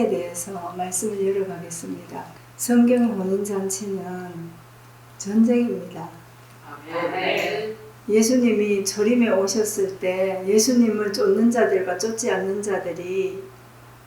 혼인에 대해서 말씀을 이어가겠습니다. 성경 혼인잔치는 전쟁입니다. 아멘. 예수님이 초림에 오셨을 때 예수님을 쫓는 자들과 쫓지 않는 자들이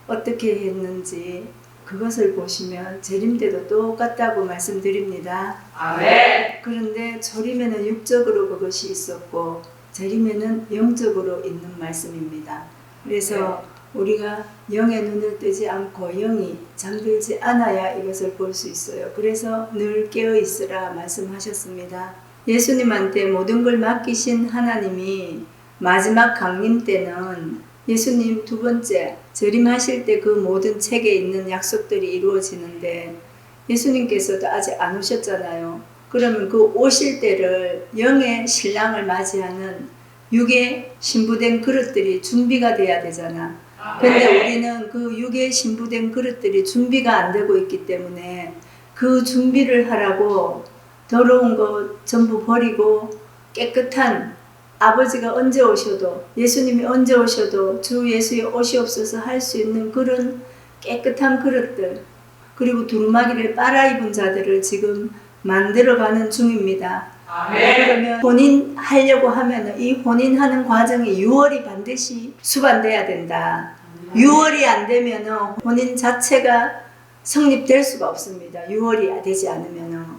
어떻게 했는지 그것을 보시면 재림 때도 똑같다고 말씀드립니다. 아멘. 그런데 초림에는 육적으로 그것이 있었고 재림에는 영적으로 있는 말씀입니다. 그래서 우리가 영의 눈을 뜨지 않고 영이 잠들지 않아야 이것을 볼 수 있어요. 그래서 늘 깨어 있으라 말씀하셨습니다. 예수님한테 모든 걸 맡기신 하나님이 마지막 강림 때는 예수님 두 번째 재림하실 때 그 모든 책에 있는 약속들이 이루어지는데 예수님께서도 아직 안 오셨잖아요. 그러면 그 오실 때를 영의 신랑을 맞이하는 육의 신부된 그릇들이 준비가 돼야 되잖아. 근데 우리는 그 육의 신부된 그릇들이 준비가 안 되고 있기 때문에 그 준비를 하라고 더러운 거 전부 버리고 깨끗한 아버지가 언제 오셔도 예수님이 언제 오셔도 주 예수의 오시옵소서 할 수 있는 그런 깨끗한 그릇들 그리고 두루마기를 빨아입은 자들을 지금 만들어가는 중입니다. 아멘. 그러면 혼인하려고 하면 이 혼인하는 과정이 6월이 반드시 수반돼야 된다. 6월이 안 되면 혼인 자체가 성립될 수가 없습니다. 6월이 되지 않으면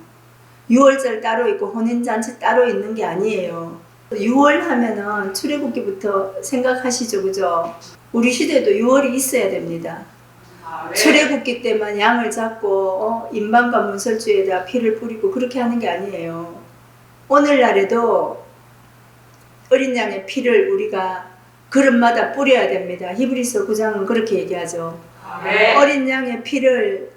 6월절 따로 있고 혼인잔치 따로 있는 게 아니에요. 6월 하면은 출애굽기부터 생각하시죠, 그죠? 우리 시대도 6월이 있어야 됩니다. 출애굽기 때만 양을 잡고 임방과 문설주에다 피를 뿌리고 그렇게 하는 게 아니에요. 오늘날에도 어린 양의 피를 우리가 그릇마다 뿌려야 됩니다. 히브리서 9장은 그렇게 얘기하죠. 아멘. 어린 양의 피를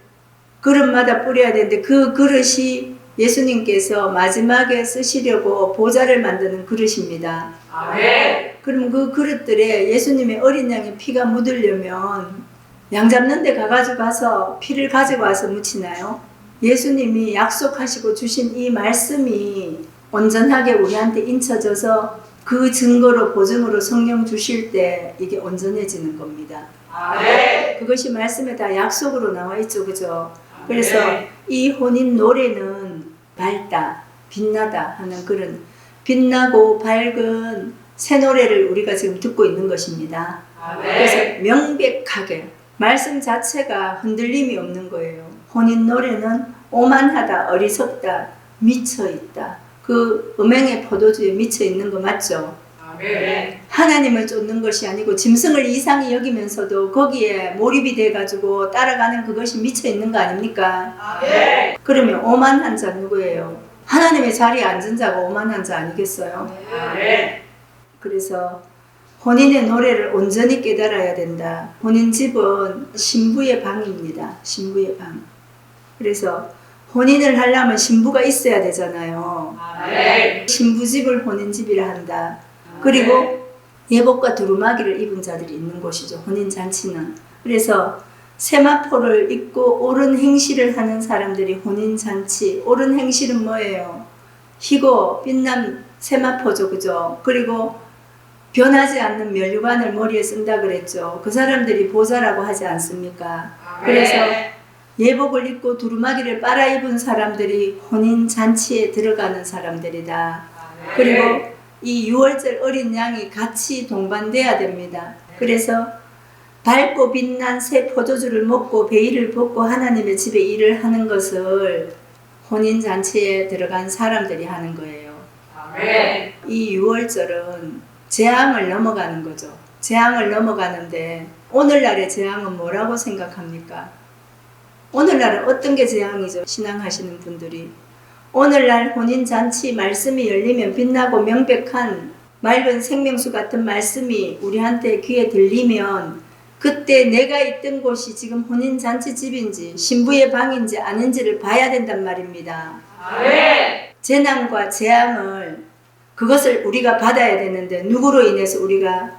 그릇마다 뿌려야 되는데 그 그릇이 예수님께서 마지막에 쓰시려고 보좌를 만드는 그릇입니다. 아멘. 그럼 그 그릇들에 예수님의 어린 양의 피가 묻으려면 양 잡는 데 가서 피를 가지고 와서 묻히나요? 예수님이 약속하시고 주신 이 말씀이 온전하게 우리한테 인쳐져서 그 증거로 보증으로 성령 주실 때 이게 온전해지는 겁니다. 아멘. 그것이 말씀에 다 약속으로 나와 있죠, 그죠? 그래서 이 혼인 노래는 밝다, 빛나다 하는 그런 빛나고 밝은 새 노래를 우리가 지금 듣고 있는 것입니다. 그래서 아멘. 명백하게 말씀 자체가 흔들림이 없는 거예요. 혼인 노래는 오만하다, 어리석다, 미쳐있다. 그 음행의 포도주에 미쳐있는 거 맞죠? 아멘. 하나님을 쫓는 것이 아니고 짐승을 이상히 여기면서도 거기에 몰입이 돼가지고 따라가는 그것이 미쳐있는 거 아닙니까? 아멘. 그러면 오만한 자 누구예요? 하나님의 자리에 앉은 자가 오만한 자 아니겠어요? 아멘. 그래서 혼인의 노래를 온전히 깨달아야 된다. 혼인집은 신부의 방입니다. 신부의 방. 그래서 혼인을 하려면 신부가 있어야 되잖아요. 아멘. 신부집을 혼인집이라 한다. 그리고 예복과 두루마기를 입은 자들이 있는 곳이죠. 혼인잔치는. 그래서 세마포를 입고 옳은 행실을 하는 사람들이 혼인잔치. 옳은 행실은 뭐예요? 희고 빛난 세마포죠. 그죠? 그리고 변하지 않는 면류관을 머리에 쓴다 그랬죠. 그 사람들이 보좌라고 하지 않습니까? 그래서 예복을 입고 두루마기를 빨아입은 사람들이 혼인잔치에 들어가는 사람들이다. 그리고 이 6월절 어린 양이 같이 동반돼야 됩니다. 그래서 밝고 빛난 새 포도주를 먹고 베일을 벗고 하나님의 집에 일을 하는 것을 혼인잔치에 들어간 사람들이 하는 거예요. 아멘. 이 6월절은 재앙을 넘어가는 거죠. 재앙을 넘어가는데 오늘날의 재앙은 뭐라고 생각합니까? 오늘날은 어떤 게 재앙이죠? 신앙하시는 분들이. 오늘날 혼인잔치 말씀이 열리면 빛나고 명백한 맑은 생명수 같은 말씀이 우리한테 귀에 들리면 그때 내가 있던 곳이 지금 혼인잔치 집인지 신부의 방인지 아닌지를 봐야 된단 말입니다. 아멘. 재난과 재앙을 그것을 우리가 받아야 되는데 누구로 인해서 우리가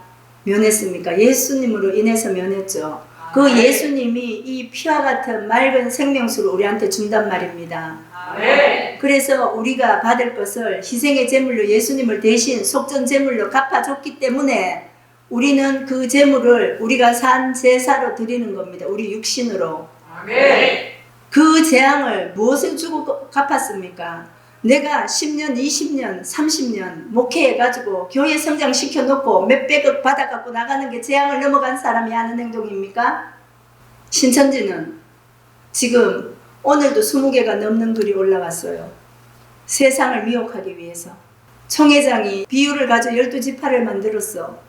면했습니까? 예수님으로 인해서 면했죠. 그 예수님이 이 피와 같은 맑은 생명수를 우리한테 준단 말입니다. 아멘. 그래서 우리가 받을 것을 희생의 제물로 예수님을 대신 속전 제물로 갚아줬기 때문에 우리는 그 재물을 우리가 산 제사로 드리는 겁니다. 우리 육신으로. 아멘. 그 재앙을 무엇을 주고 갚았습니까? 내가 10년, 20년, 30년 목회해가지고 교회 성장시켜놓고 몇백억 받아갖고 나가는 게 재앙을 넘어간 사람이 하는 행동입니까? 신천지는 지금 오늘도 20개가 넘는 글이 올라왔어요. 세상을 미혹하기 위해서. 총회장이 비유를 가지고 12지파를 만들었어.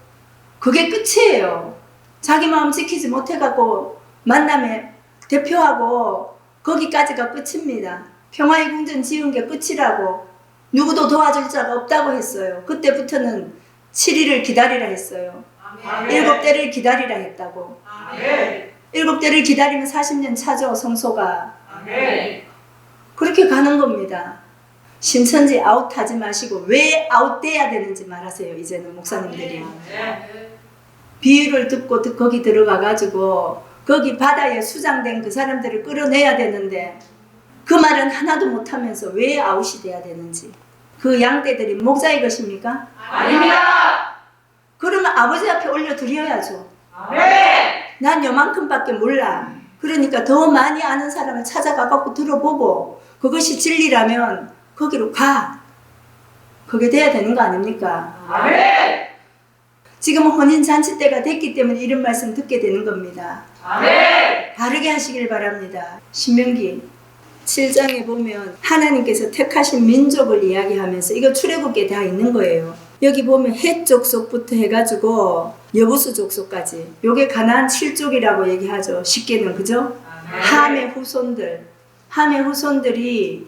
그게 끝이에요. 자기 마음 지키지 못해갖고 만남에 대표하고 거기까지가 끝입니다. 평화의 궁전 지은 게 끝이라고. 누구도 도와줄 자가 없다고 했어요. 그때부터는 7일을 기다리라 했어요. 아멘. 7대를 기다리라 했다고. 아멘. 7대를 기다리면 40년 차죠, 성소가. 아멘. 그렇게 가는 겁니다. 신천지 아웃하지 마시고 왜 아웃돼야 되는지 말하세요. 이제는 목사님들이. 비유를 듣고 거기 들어가가지고 거기 바다에 수장된 그 사람들을 끌어내야 되는데 그 말은 하나도 못하면서 왜 아웃이 돼야 되는지. 그 양떼들이 목자의 것입니까? 아닙니다. 그러면 아버지 앞에 올려드려야죠. 아멘. 난 요만큼밖에 몰라. 그러니까 더 많이 아는 사람을 찾아가갖고 들어보고 그것이 진리라면 거기로 가. 그게 돼야 되는 거 아닙니까? 아멘. 지금 혼인잔치 때가 됐기 때문에 이런 말씀 듣게 되는 겁니다. 아멘. 바르게 하시길 바랍니다. 신명기 7장에 보면 하나님께서 택하신 민족을 이야기하면서 이거 출애굽기에 다 있는 거예요. 여기 보면 헷 족속부터 해가지고 여부수 족속까지. 요게 가나안 7족이라고 얘기하죠. 쉽게는 그죠? 함의 후손들. 함의 후손들이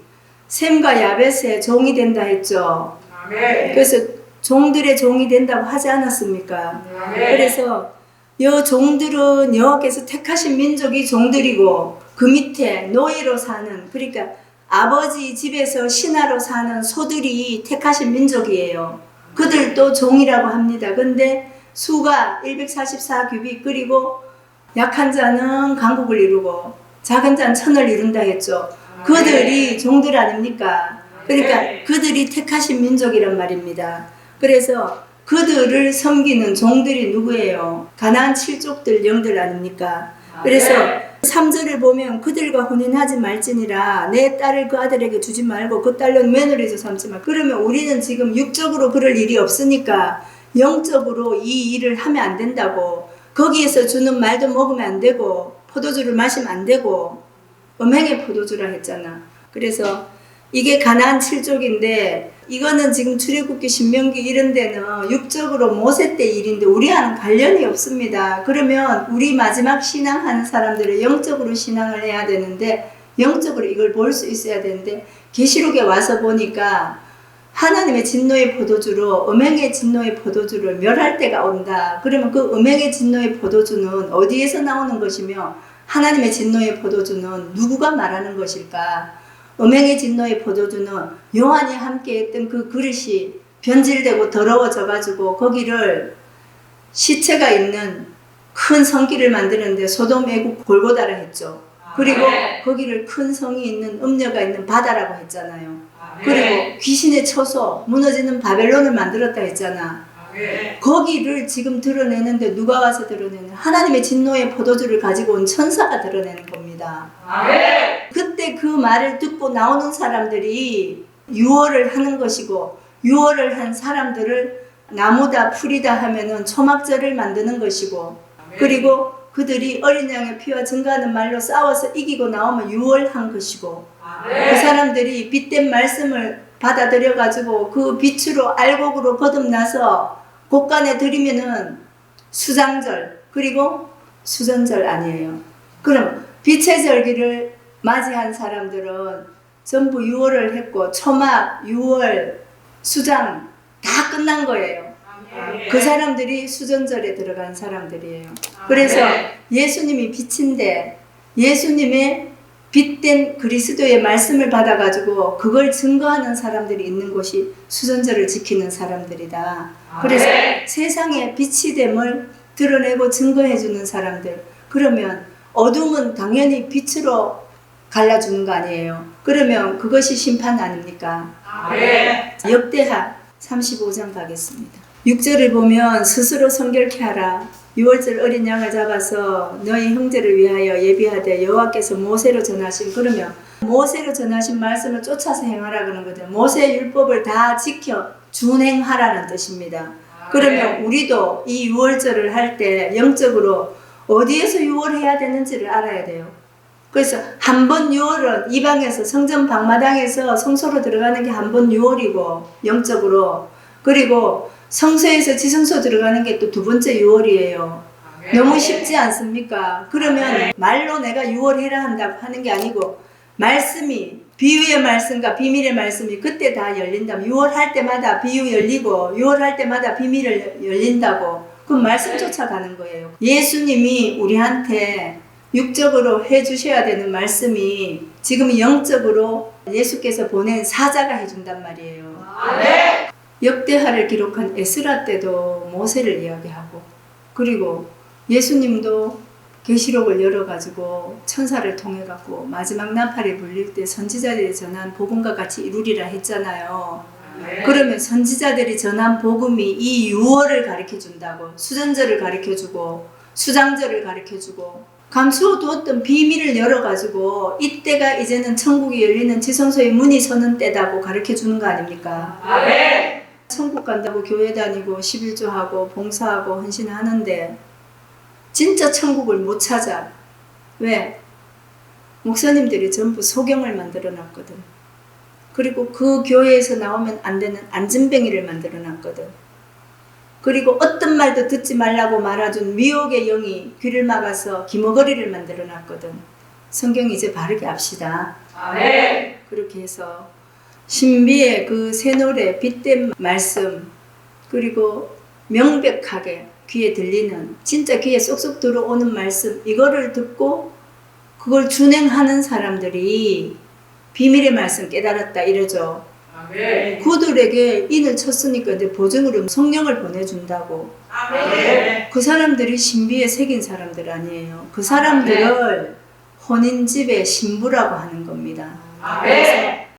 셈과 야벳의 종이 된다 했죠. 아멘. 그래서 종들의 종이 된다고 하지 않았습니까? 아멘. 그래서 여 종들은 여호와께서 택하신 민족이 종들이고 그 밑에 노예로 사는, 그러니까 아버지 집에서 신하로 사는 소들이 택하신 민족이에요. 그들도 종이라고 합니다. 근데 수가 144규빗, 그리고 약한 자는 강국을 이루고 작은 자는 천을 이룬다 했죠. 그들이 종들 아닙니까? 그러니까 그들이 택하신 민족이란 말입니다. 그래서 그들을 섬기는 종들이 누구예요? 가나안 7족들 영들 아닙니까? 그래서 3절을 보면 그들과 혼인하지 말지니라 내 딸을 그 아들에게 주지 말고 그 딸은 며느리로 삼지 말. 그러면 우리는 지금 육적으로 그럴 일이 없으니까 영적으로 이 일을 하면 안 된다고. 거기에서 주는 말도 먹으면 안 되고 포도주를 마시면 안 되고 음행의 포도주라 했잖아. 그래서 이게 가나안 7족인데 이거는 지금 출애굽기 신명기 이런 데는 육적으로 모세 때 일인데 우리와는 관련이 없습니다. 그러면 우리 마지막 신앙하는 사람들은 영적으로 신앙을 해야 되는데 영적으로 이걸 볼 수 있어야 되는데 계시록에 와서 보니까 하나님의 진노의 포도주로 음행의 진노의 포도주를 멸할 때가 온다. 그러면 그 음행의 진노의 포도주는 어디에서 나오는 것이며 하나님의 진노의 포도주는 누구가 말하는 것일까? 음행의 진노의 포도주는 요한이 함께했던 그 그릇이 변질되고 더러워져 가지고 거기를 시체가 있는 큰 성길을 만드는데 소돔 애국 골고다라 했죠. 그리고 거기를 큰 성이 있는 음녀가 있는 바다라고 했잖아요. 그리고 귀신의 처소 무너지는 바벨론을 만들었다 했잖아. 거기를 지금 드러내는데 누가 와서 드러내는? 하나님의 진노의 포도주를 가지고 온 천사가 드러내는 겁니다. 그때 그 말을 듣고 나오는 사람들이 유월을 하는 것이고 유월을 한 사람들을 나무다 풀이다 하면은 초막절을 만드는 것이고 그리고 그들이 어린 양의 피와 증거하는 말로 싸워서 이기고 나오면 유월한 것이고 그 사람들이 빛된 말씀을 받아들여 가지고 그 빛으로 알곡으로 거듭나서 곳간에 드리면은 수장절 그리고 수전절 아니에요. 그럼 빛의 절기를 맞이한 사람들은 전부 유월을 했고 초막, 유월, 수장 다 끝난 거예요. 그 사람들이 수전절에 들어간 사람들이에요. 그래서 예수님이 빛인데 예수님의 빛된 그리스도의 말씀을 받아가지고 그걸 증거하는 사람들이 있는 곳이 수전절을 지키는 사람들이다. 그래서 세상에 빛이 됨을 드러내고 증거해주는 사람들. 그러면 어둠은 당연히 빛으로 갈라주는 거 아니에요. 그러면 그것이 심판 아닙니까? 역대하 35장 가겠습니다. 6절을 보면 스스로 성결케 하라. 6월절 어린 양을 잡아서 너희 형제를 위하여 예비하되 여호와께서 모세로 전하신, 그러면 모세로 전하신 말씀을 쫓아서 행하라 그러는 거죠. 모세의 율법을 다 지켜 준행하라는 뜻입니다. 그러면 우리도 이 6월절을 할 때 영적으로 어디에서 6월 해야 되는지를 알아야 돼요. 그래서 한 번 6월은 이방에서 성전 방마당에서 성소로 들어가는 게 한 번 6월이고 영적으로, 그리고 성소에서 지성소 들어가는 게 또 두 번째 6월이에요. 너무 쉽지 않습니까? 그러면 말로 내가 6월 해라 한다고 하는 게 아니고 말씀이, 비유의 말씀과 비밀의 말씀이 그때 다 열린다면 6월 할 때마다 비유 열리고 6월 할 때마다 비밀을 열린다고, 그럼 말씀 쫓아가는 거예요. 예수님이 우리한테 육적으로 해주셔야 되는 말씀이 지금 영적으로 예수께서 보낸 사자가 해준단 말이에요. 아멘. 역대하를 기록한 에스라 때도 모세를 이야기하고, 그리고 예수님도 계시록을 열어가지고 천사를 통해갖고 마지막 나팔이 불릴 때 선지자들이 전한 복음과 같이 이루리라 했잖아요. 그러면 선지자들이 전한 복음이 이 6월을 가르쳐준다고, 수전절을 가르쳐주고 수장절을 가르쳐주고 감추어두었던 비밀을 열어가지고 이때가 이제는 천국이 열리는 지성소의 문이 서는 때다고 가르쳐주는 거 아닙니까? 아멘. 천국 간다고 교회 다니고 11조하고 봉사하고 헌신하는데 진짜 천국을 못 찾아. 왜? 목사님들이 전부 소경을 만들어 놨거든. 그리고 그 교회에서 나오면 안 되는 안진뱅이를 만들어 놨거든. 그리고 어떤 말도 듣지 말라고 말아준 미혹의 영이 귀를 막아서 기머거리를 만들어 놨거든. 성경 이제 바르게 합시다. 아멘. 그렇게 해서 신비의 그 새노래, 빛된 말씀, 그리고 명백하게 귀에 들리는, 진짜 귀에 쏙쏙 들어오는 말씀, 이거를 듣고 그걸 준행하는 사람들이 비밀의 말씀 깨달았다 이러죠. 아멘. 그들에게 인을 쳤으니까 이제 보증으로 성령을 보내준다고. 아멘. 그 사람들이 신비에 새긴 사람들 아니에요. 그 사람들을 혼인집의 신부라고 하는 겁니다. 아멘.